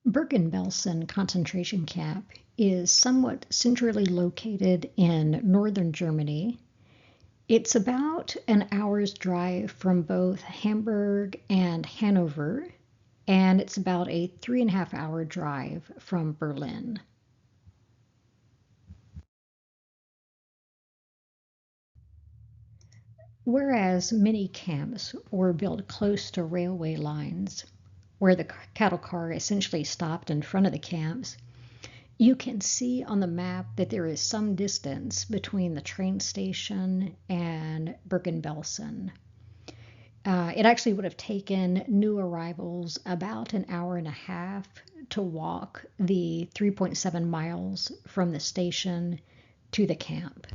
Bergen Belsen concentration camp is somewhat centrally located in northern Germany. It's about an hour's drive from both Hamburg and Hanover, and it's about a 3.5 hour drive from Berlin. Whereas many camps were built close to railway lines, where the cattle car essentially stopped in front of the camps, you can see on the map that there is some distance between the train station and Bergen Belsen. It actually would have taken new arrivals about an hour and a half to walk the 3.7 miles from the station to the camp.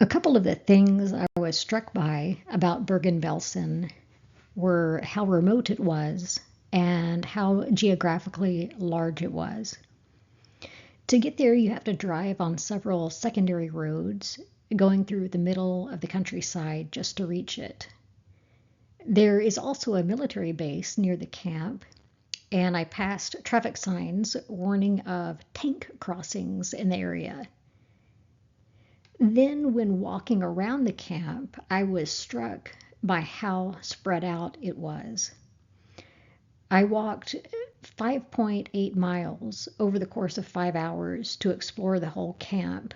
A couple of the things I was struck by about Bergen Belsen were how remote it was and how geographically large it was. To get there, you have to drive on several secondary roads, going through the middle of the countryside just to reach it. There is also a military base near the camp, and I passed traffic signs warning of tank crossings in the area. Then, when walking around the camp, I was struck by how spread out it was. I walked 5.8 miles over the course of 5 hours to explore the whole camp.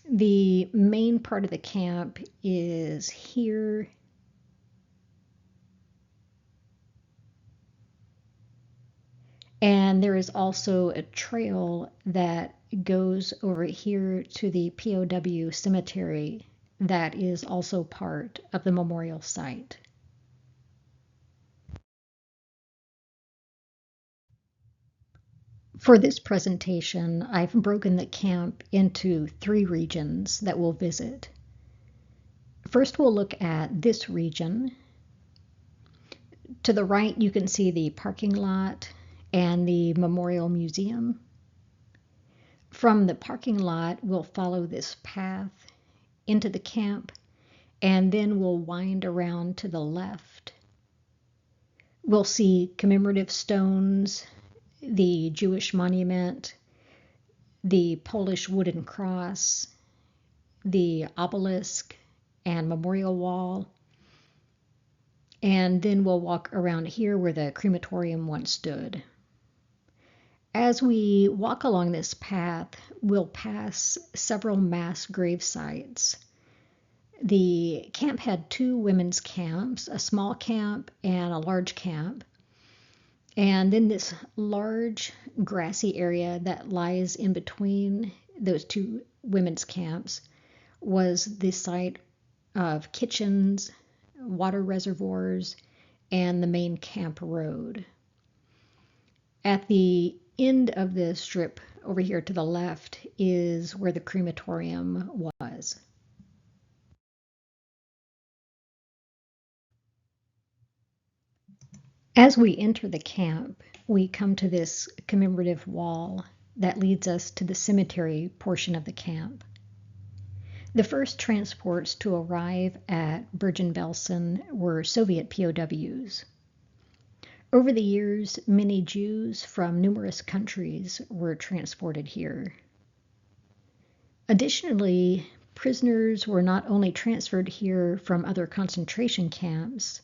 The main part of the camp is here. And there is also a trail that goes over here to the POW cemetery that is also part of the memorial site. For this presentation, I've broken the camp into 3 regions that we'll visit. First, we'll look at this region. To the right, you can see the parking lot and the Memorial Museum. From the parking lot, we'll follow this path into the camp, and then we'll wind around to the left. We'll see commemorative stones, the Jewish monument, the Polish wooden cross, the obelisk and memorial wall. And then we'll walk around here where the crematorium once stood. As we walk along this path, we'll pass several mass grave sites. The camp had 2 women's camps, a small camp and a large camp. And then this large grassy area that lies in between those 2 women's camps was the site of kitchens, water reservoirs, and the main camp road. At the end of the strip over here to the left is where the crematorium was. As we enter the camp, we come to this commemorative wall that leads us to the cemetery portion of the camp. The first transports to arrive at Bergen Belsen were Soviet POWs. Over the years, many Jews from numerous countries were transported here. Additionally, prisoners were not only transferred here from other concentration camps,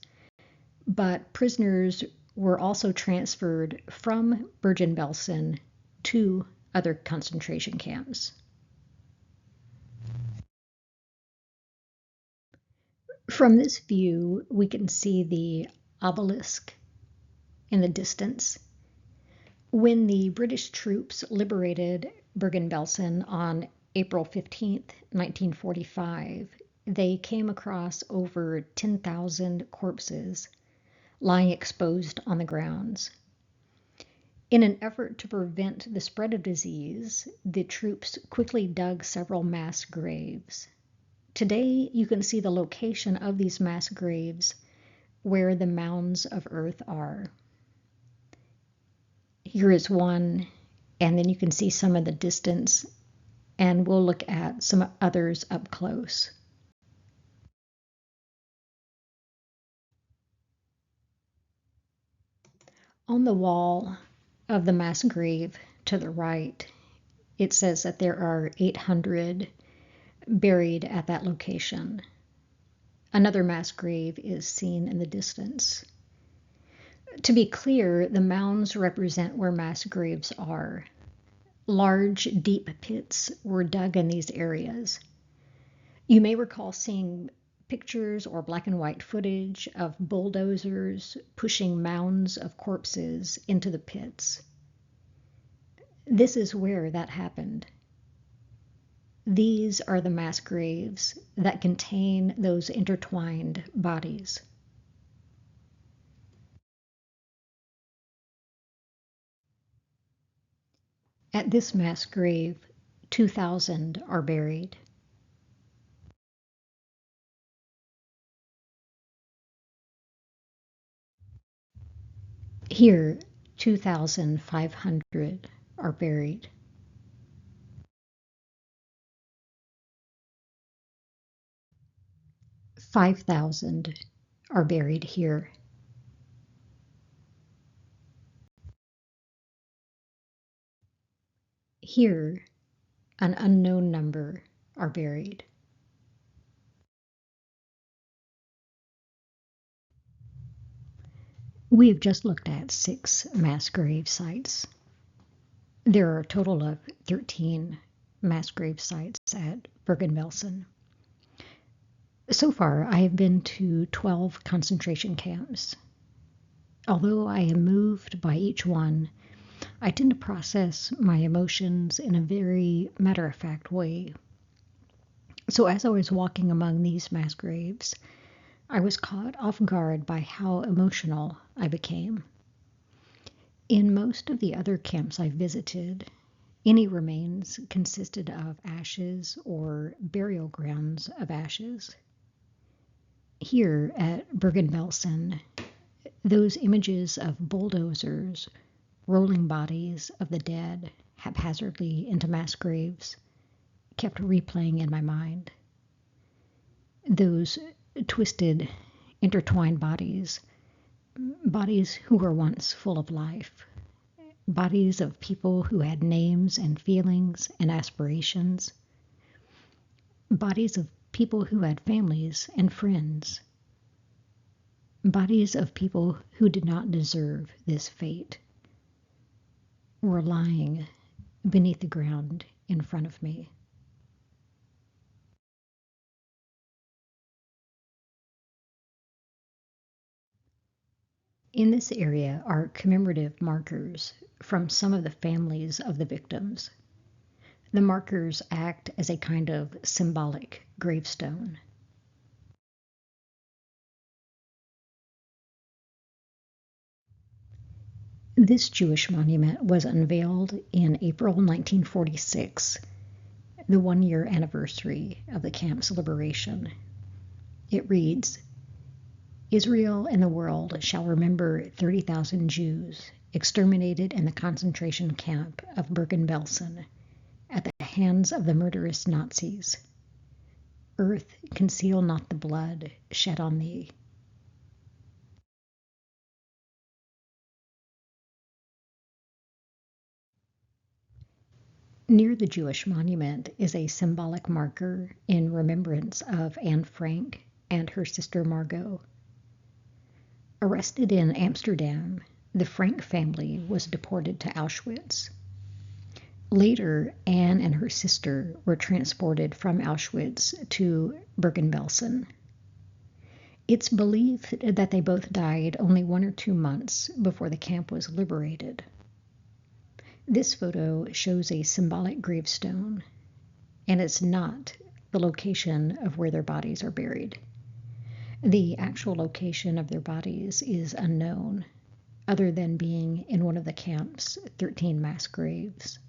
but prisoners were also transferred from Bergen Belsen to other concentration camps. From this view, we can see the obelisk in the distance. When the British troops liberated Bergen Belsen on April 15, 1945, they came across over 10,000 corpses lying exposed on the grounds. In an effort to prevent the spread of disease, the troops quickly dug several mass graves. Today, you can see the location of these mass graves where the mounds of earth are. Here is one, and then you can see some of the distance, and we'll look at some others up close. On the wall of the mass grave to the right, it says that there are 800 buried at that location. Another mass grave is seen in the distance. To be clear, the mounds represent where mass graves are. Large, deep pits were dug in these areas. You may recall seeing pictures or black and white footage of bulldozers pushing mounds of corpses into the pits. This is where that happened. These are the mass graves that contain those intertwined bodies. At this mass grave, 2,000 are buried. Here, 2,500 are buried. "5,000 are buried here." Here, an unknown number are buried. We have just looked at 6 mass grave sites. There are a total of 13 mass grave sites at Bergen Belsen. So far, I have been to 12 concentration camps. Although I am moved by each one, I tend to process my emotions in a very matter-of-fact way. So as I was walking among these mass graves, I was caught off guard by how emotional I became. In most of the other camps I visited, any remains consisted of ashes or burial grounds of ashes. Here at Bergen Belsen, those images of bulldozers rolling bodies of the dead haphazardly into mass graves kept replaying in my mind. Those twisted, intertwined bodies who were once full of life, bodies of people who had names and feelings and aspirations, bodies of people who had families and friends, bodies of people who did not deserve this fate, were lying beneath the ground in front of me. In this area are commemorative markers from some of the families of the victims. The markers act as a kind of symbolic gravestone. This Jewish monument was unveiled in April 1946, the 1-year anniversary of the camp's liberation. It reads, "Israel and the world shall remember 30,000 Jews exterminated in the concentration camp of Bergen-Belsen at the hands of the murderous Nazis. Earth, conceal not the blood shed on thee." Near the Jewish monument is a symbolic marker in remembrance of Anne Frank and her sister Margot. Arrested in Amsterdam, the Frank family was deported to Auschwitz. Later, Anne and her sister were transported from Auschwitz to Bergen-Belsen. It's believed that they both died only 1 or 2 months before the camp was liberated. This photo shows a symbolic gravestone, and it's not the location of where their bodies are buried. The actual location of their bodies is unknown, other than being in one of the camp's 13 mass graves.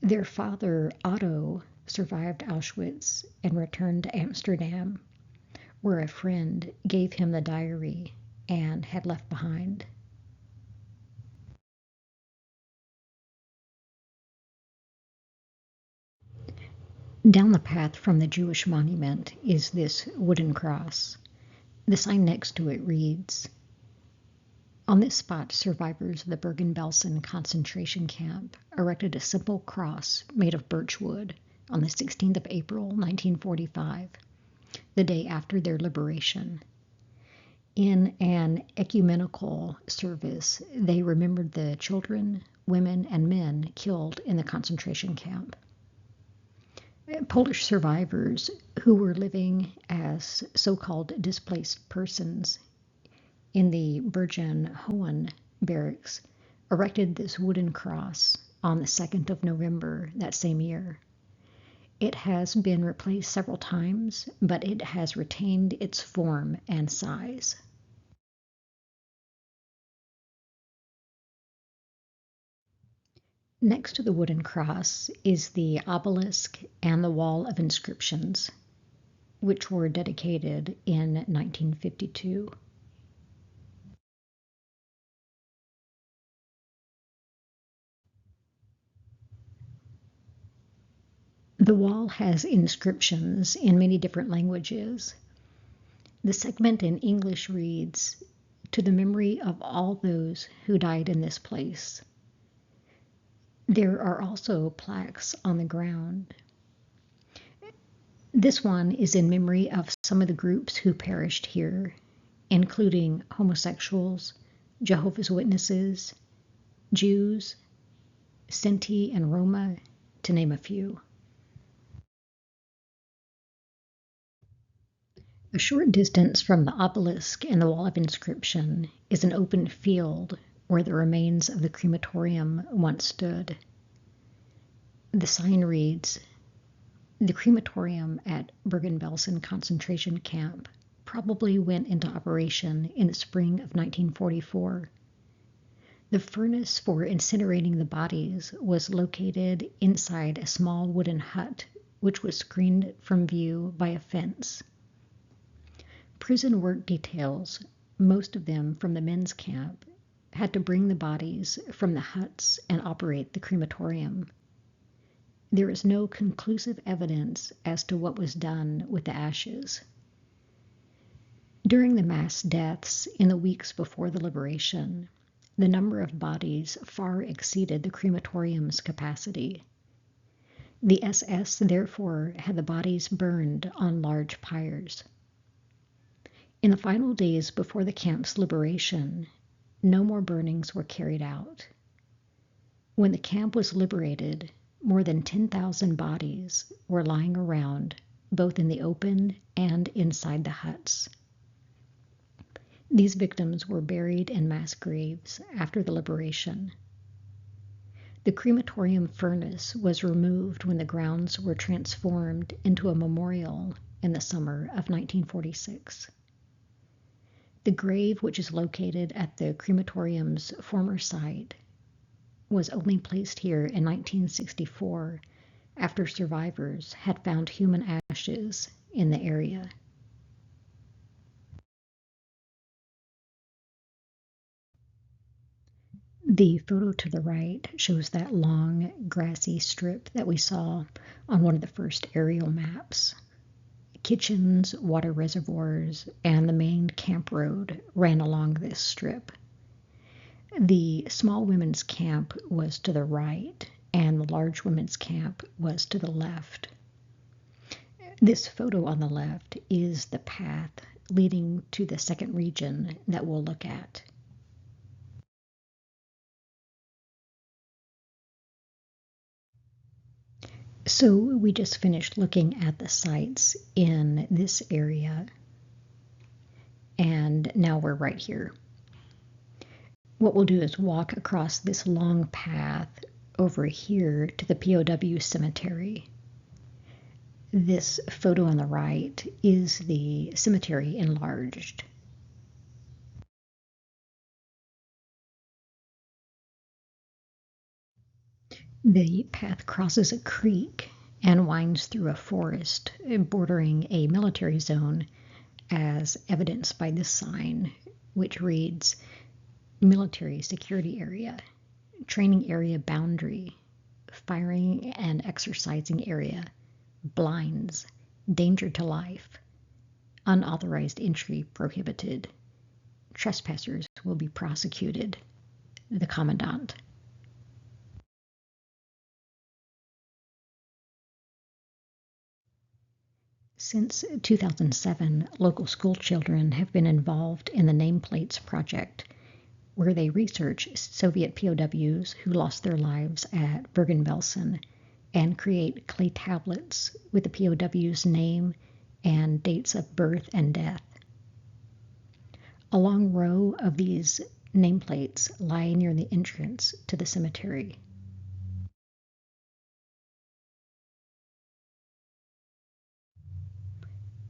Their father, Otto, survived Auschwitz and returned to Amsterdam, where a friend gave him the diary Anne had left behind. Down the path from the Jewish monument is this wooden cross. The sign next to it reads, On this spot, survivors of the Bergen Belsen concentration camp erected a simple cross made of birch wood on the 16th of April, 1945, the day after their liberation. In an ecumenical service, they remembered the children, women, and men killed in the concentration camp. Polish survivors who were living as so-called displaced persons in the Bergen Belsen barracks erected this wooden cross on the 2nd of November that same year. It has been replaced several times, but it has retained its form and size. Next to the wooden cross is the obelisk and the wall of inscriptions, which were dedicated in 1952. The wall has inscriptions in many different languages. The segment in English reads, "To the memory of all those who died in this place." There are also plaques on the ground. This one is in memory of some of the groups who perished here, including homosexuals, Jehovah's Witnesses, Jews, Sinti, and Roma, to name a few. A short distance from the obelisk and the wall of inscription is an open field where the remains of the crematorium once stood. The sign reads, "The crematorium at Bergen Belsen concentration camp probably went into operation in the spring of 1944. The furnace for incinerating the bodies was located inside a small wooden hut, which was screened from view by a fence. Prison work details, most of them from the men's camp, had to bring the bodies from the huts and operate the crematorium. There is no conclusive evidence as to what was done with the ashes." During the mass deaths in the weeks before the liberation, the number of bodies far exceeded the crematorium's capacity. The SS therefore had the bodies burned on large pyres. In the final days before the camp's liberation, no more burnings were carried out. When the camp was liberated, more than 10,000 bodies were lying around, both in the open and inside the huts. These victims were buried in mass graves after the liberation. The crematorium furnace was removed when the grounds were transformed into a memorial in the summer of 1946. The grave, which is located at the crematorium's former site, was only placed here in 1964 after survivors had found human ashes in the area. The photo to the right shows that long, grassy strip that we saw on one of the first aerial maps. Kitchens, water reservoirs, and the main camp road ran along this strip. The small women's camp was to the right, and the large women's camp was to the left. This photo on the left is the path leading to the second region that we'll look at. So we just finished looking at the sites in this area, and now we're right here. What we'll do is walk across this long path over here to the POW cemetery. This photo on the right is the cemetery enlarged. The path crosses a creek and winds through a forest bordering a military zone, as evidenced by this sign, which reads, "Military Security Area, Training Area Boundary, Firing and Exercising Area, Blinds, Danger to Life, Unauthorized Entry Prohibited, Trespassers will be prosecuted. The Commandant. Since 2007, local school children have been involved in the Nameplates Project, where they research Soviet POWs who lost their lives at Bergen Belsen and create clay tablets with the POW's name and dates of birth and death. A long row of these nameplates lie near the entrance to the cemetery.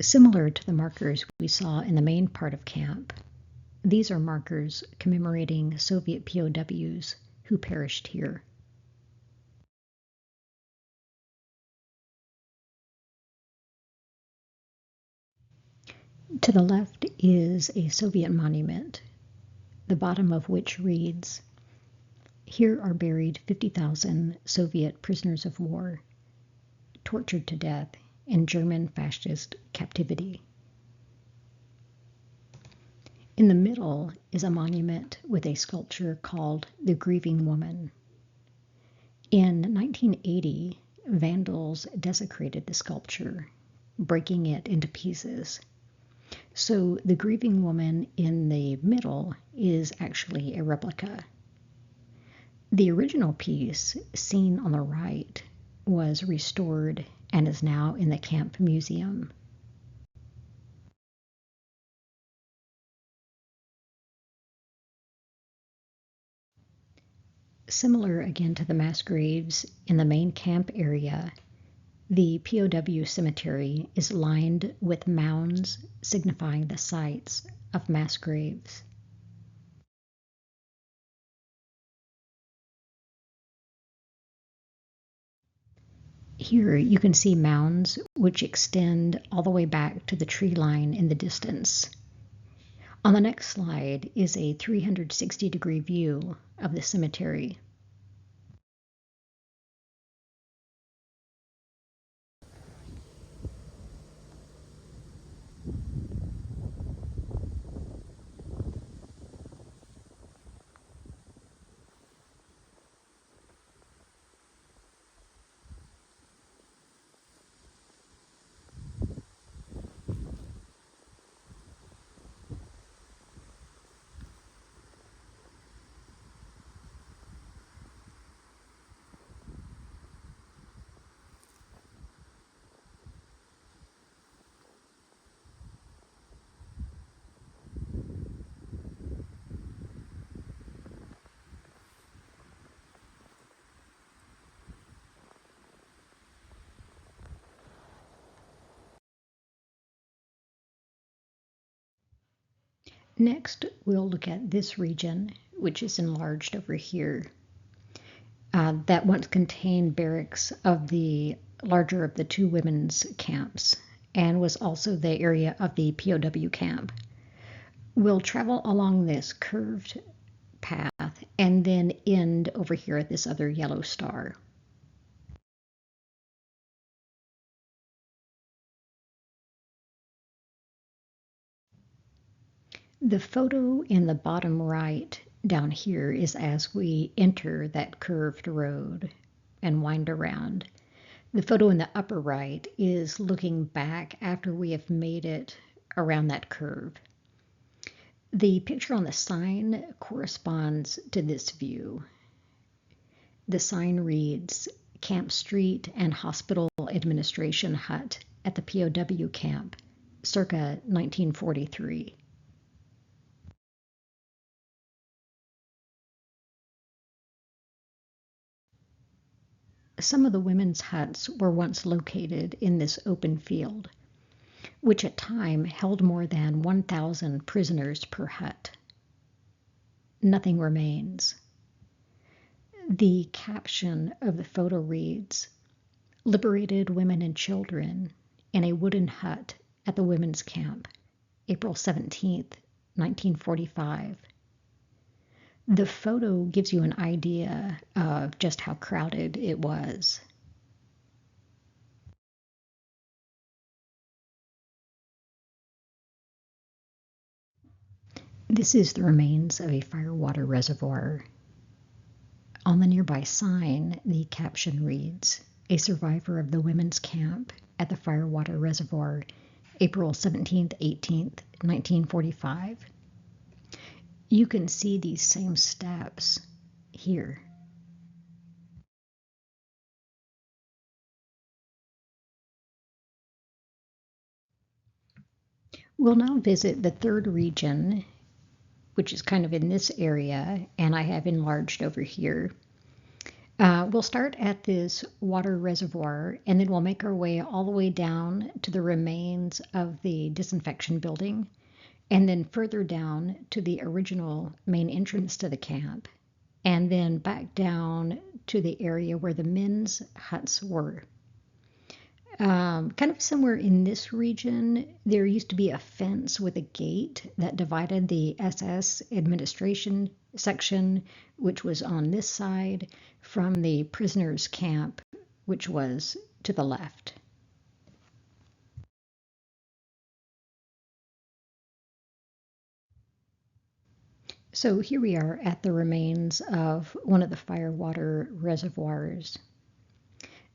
Similar to the markers we saw in the main part of camp, these are markers commemorating Soviet POWs who perished here. To the left is a Soviet monument, the bottom of which reads, "Here are buried 50,000 Soviet prisoners of war, tortured to death in German fascist captivity." In the middle is a monument with a sculpture called The Grieving Woman. In 1980, vandals desecrated the sculpture, breaking it into pieces. So the Grieving Woman in the middle is actually a replica. The original piece, seen on the right, was restored and is now in the camp museum. Similar again to the mass graves in the main camp area, the POW cemetery is lined with mounds signifying the sites of mass graves. Here you can see mounds which extend all the way back to the tree line in the distance. On the next slide is a 360-degree view of the cemetery. Next, we'll look at this region, which is enlarged over here. That once contained barracks of the larger of the two women's camps and was also the area of the POW camp. We'll travel along this curved path and then end over here at this other yellow star. The photo in the bottom right down here is as we enter that curved road and wind around. The photo in the upper right is looking back after we have made it around that curve. The picture on the sign corresponds to this view. The sign reads, "Camp Street and Hospital Administration Hut at the POW camp, circa 1943. Some of the women's huts were once located in this open field, which at time held more than 1,000 prisoners per hut. Nothing remains. The caption of the photo reads, "Liberated women and children in a wooden hut at the women's camp, April 17th, 1945. The photo gives you an idea of just how crowded it was. This is the remains of a firewater reservoir. On the nearby sign, the caption reads, "A survivor of the women's camp at the Firewater Reservoir, April 17th, 18th, 1945. You can see these same steps here. We'll now visit the third region, which is kind of in this area, and I have enlarged over here. We'll start at this water reservoir, and then we'll make our way all the way down to the remains of the disinfection building, and then further down to the original main entrance to the camp, and then back down to the area where the men's huts were. Kind of somewhere in this region, there used to be a fence with a gate that divided the SS administration section, which was on this side, from the prisoners' camp, which was to the left. So here we are at the remains of one of the firewater reservoirs.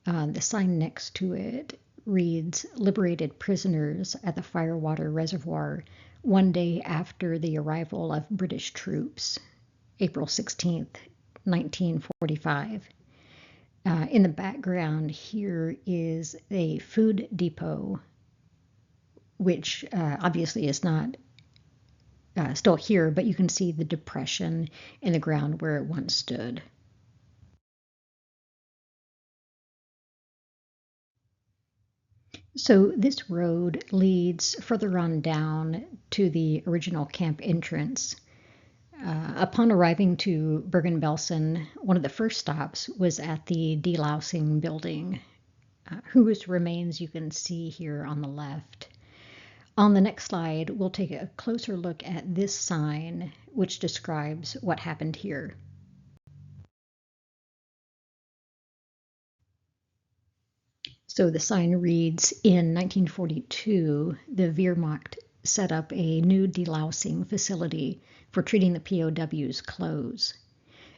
The sign next to it reads, "Liberated prisoners at the Firewater Reservoir, one day after the arrival of British troops, April 16th, 1945. In the background here is a food depot, which obviously is not still here, but you can see the depression in the ground where it once stood. So this road leads further on down to the original camp entrance. Upon arriving to Bergen Belsen, one of the first stops was at the delousing building, whose remains you can see here on the left. On the next slide, we'll take a closer look at this sign, which describes what happened here. So the sign reads, "In 1942, the Wehrmacht set up a new delousing facility for treating the POW's clothes.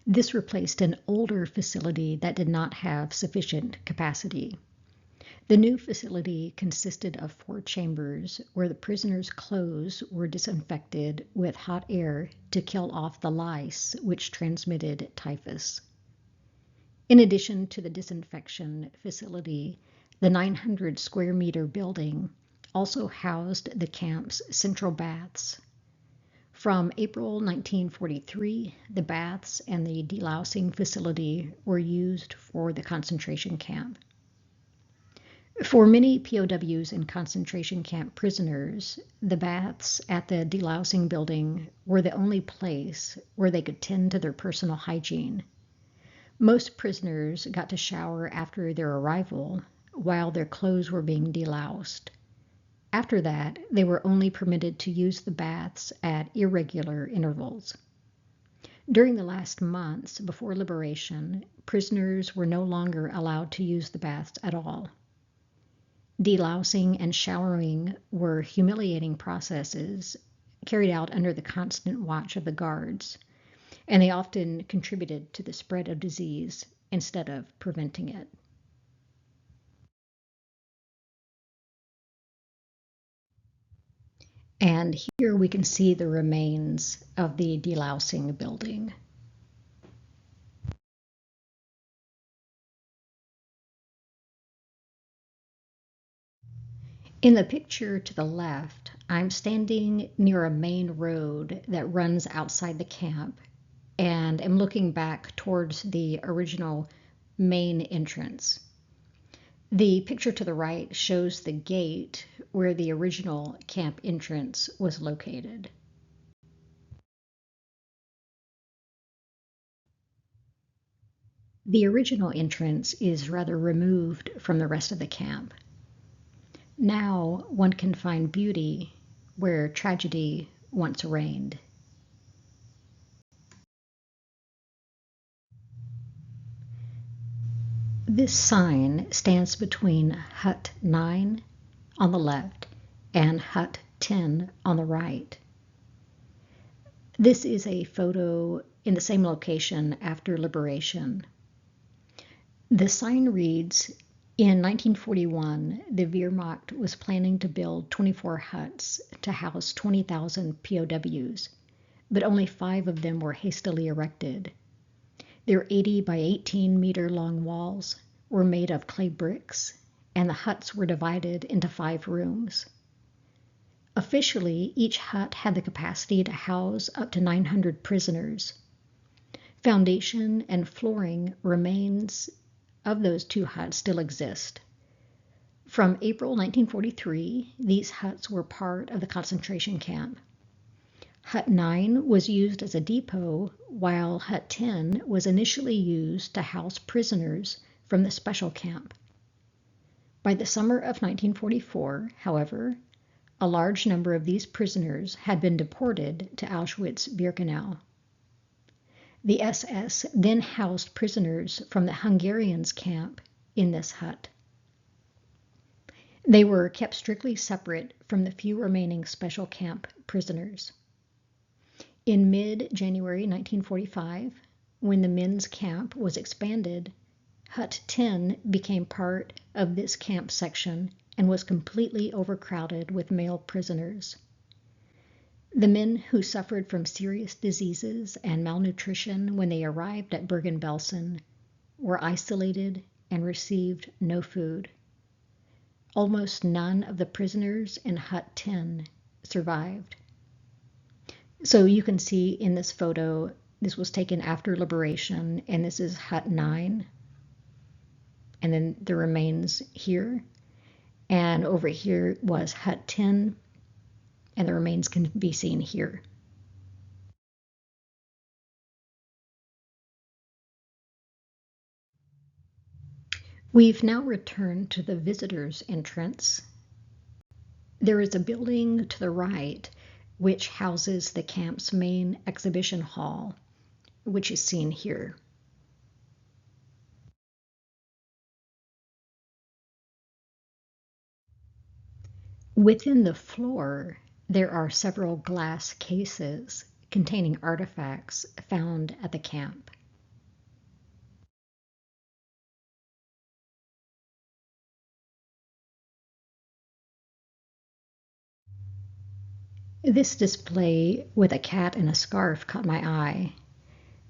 This replaced an older facility that did not have sufficient capacity. The new facility consisted of 4 chambers where the prisoners' clothes were disinfected with hot air to kill off the lice which transmitted typhus. In addition to the disinfection facility, the 900 square meter building also housed the camp's central baths. From April 1943, the baths and the delousing facility were used for the concentration camp. For many POWs and concentration camp prisoners, the baths at the delousing building were the only place where they could tend to their personal hygiene. Most prisoners got to shower after their arrival while their clothes were being deloused. After that, they were only permitted to use the baths at irregular intervals. During the last months before liberation, prisoners were no longer allowed to use the baths at all. Delousing and showering were humiliating processes carried out under the constant watch of the guards, and they often contributed to the spread of disease instead of preventing it." And here we can see the remains of the delousing building. In the picture to the left, I'm standing near a main road that runs outside the camp and am looking back towards the original main entrance. The picture to the right shows the gate where the original camp entrance was located. The original entrance is rather removed from the rest of the camp. Now one can find beauty where tragedy once reigned. This sign stands between Hut 9 on the left and Hut 10 on the right. This is a photo in the same location after liberation. The sign reads, in 1941, the Wehrmacht was planning to build 24 huts to house 20,000 POWs, but only 5 of them were hastily erected. Their 80 by 18 meter long walls were made of clay bricks, and the huts were divided into 5 rooms. Officially, each hut had the capacity to house up to 900 prisoners. Foundation and flooring remains of those 2 huts still exist. From April 1943, these huts were part of the concentration camp. Hut 9 was used as a depot, while Hut 10 was initially used to house prisoners from the special camp. By the summer of 1944, however, a large number of these prisoners had been deported to Auschwitz-Birkenau. The SS then housed prisoners from the Hungarians' camp in this hut. They were kept strictly separate from the few remaining special camp prisoners. In mid-January 1945, when the men's camp was expanded, Hut 10 became part of this camp section and was completely overcrowded with male prisoners. The men who suffered from serious diseases and malnutrition when they arrived at Bergen Belsen were isolated and received no food. Almost none of the prisoners in Hut 10 survived. So you can see in this photo, this was taken after liberation, and this is Hut 9. And then the remains here. And over here was Hut 10, and the remains can be seen here. We've now returned to the visitors' entrance. There is a building to the right which houses the camp's main exhibition hall, which is seen here. Within the floor, there are several glass cases containing artifacts found at the camp. This display with a cat and a scarf caught my eye.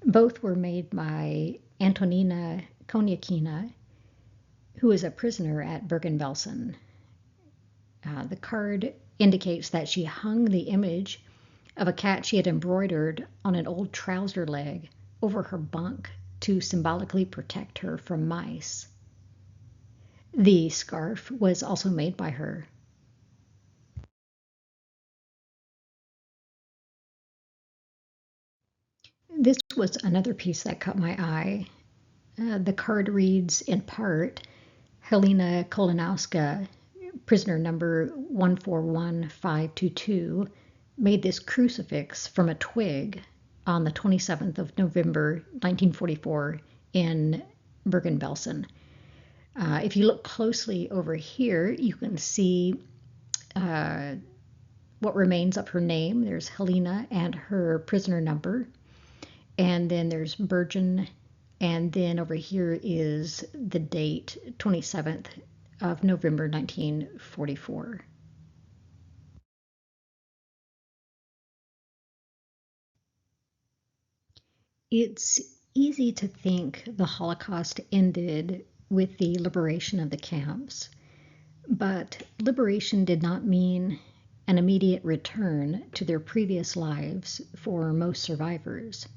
Both were made by Antonina Koniakina, who is a prisoner at Bergen Belsen. The card indicates that she hung the image of a cat she had embroidered on an old trouser leg over her bunk to symbolically protect her from mice. The scarf was also made by her. This was another piece that caught my eye. The card reads, in part, Helena Kolanowska, prisoner number 141522, made this crucifix from a twig on the 27th of November 1944 in Bergen Belsen. If you look closely over here, you can see what remains of her name. There's Helena and her prisoner number. And then there's Bergen, and then over here is the date, 27th of November 1944. It's easy to think the Holocaust ended with the liberation of the camps, but liberation did not mean an immediate return to their previous lives for most survivors.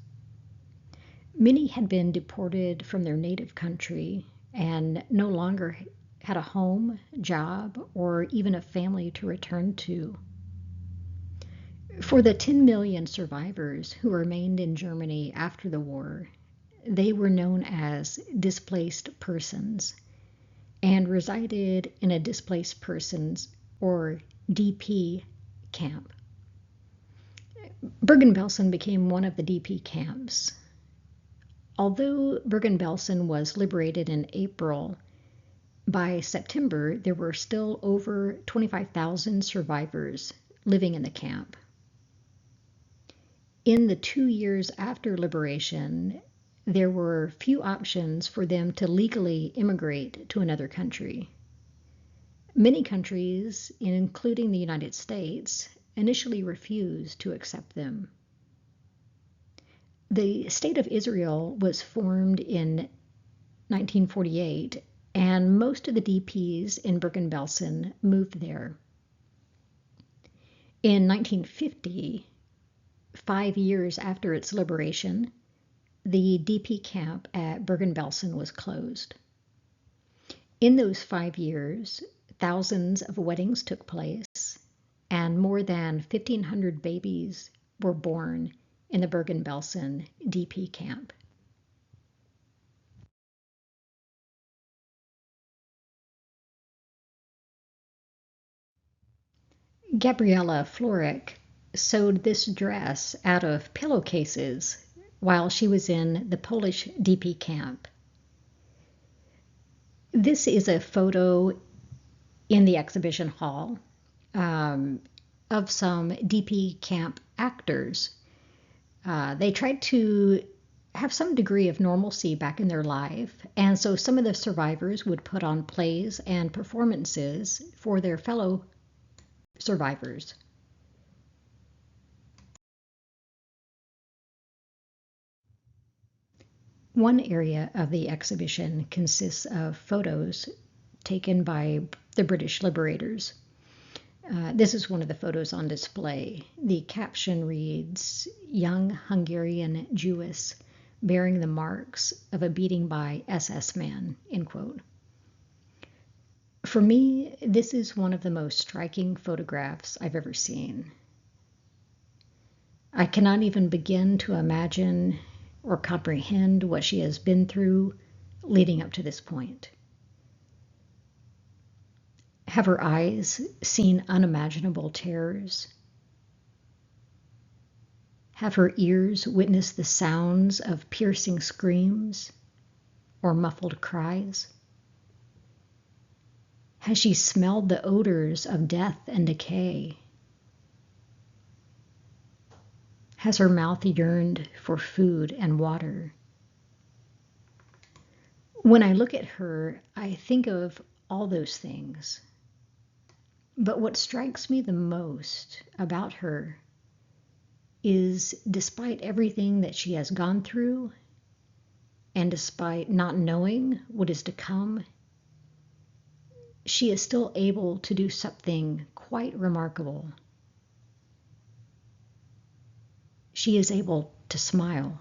Many had been deported from their native country and no longer had a home, job, or even a family to return to. For the 10 million survivors who remained in Germany after the war, they were known as displaced persons and resided in a displaced persons, or DP, camp. Bergen Belsen became one of the DP camps. Although Bergen Belsen was liberated in April, by September there were still over 25,000 survivors living in the camp. In the 2 years after liberation, there were few options for them to legally immigrate to another country. Many countries, including the United States, initially refused to accept them. The State of Israel was formed in 1948, and most of the DPs in Bergen Belsen moved there. In 1950, 5 years after its liberation, the DP camp at Bergen Belsen was closed. In those 5 years, thousands of weddings took place, and more than 1,500 babies were born in the Bergen Belsen DP camp. Gabriella Florek sewed this dress out of pillowcases while she was in the Polish DP camp. This is a photo in the exhibition hall of some DP camp actors. They tried to have some degree of normalcy back in their life, and so some of the survivors would put on plays and performances for their fellow survivors. One area of the exhibition consists of photos taken by the British liberators. This is one of the photos on display. The caption reads, "Young Hungarian Jewess bearing the marks of a beating by SS man," end quote. For me, this is one of the most striking photographs I've ever seen. I cannot even begin to imagine or comprehend what she has been through leading up to this point. Have her eyes seen unimaginable terrors? Have her ears witnessed the sounds of piercing screams or muffled cries? Has she smelled the odors of death and decay? Has her mouth yearned for food and water? When I look at her, I think of all those things. But what strikes me the most about her is, despite everything that she has gone through, and despite not knowing what is to come, she is still able to do something quite remarkable. She is able to smile.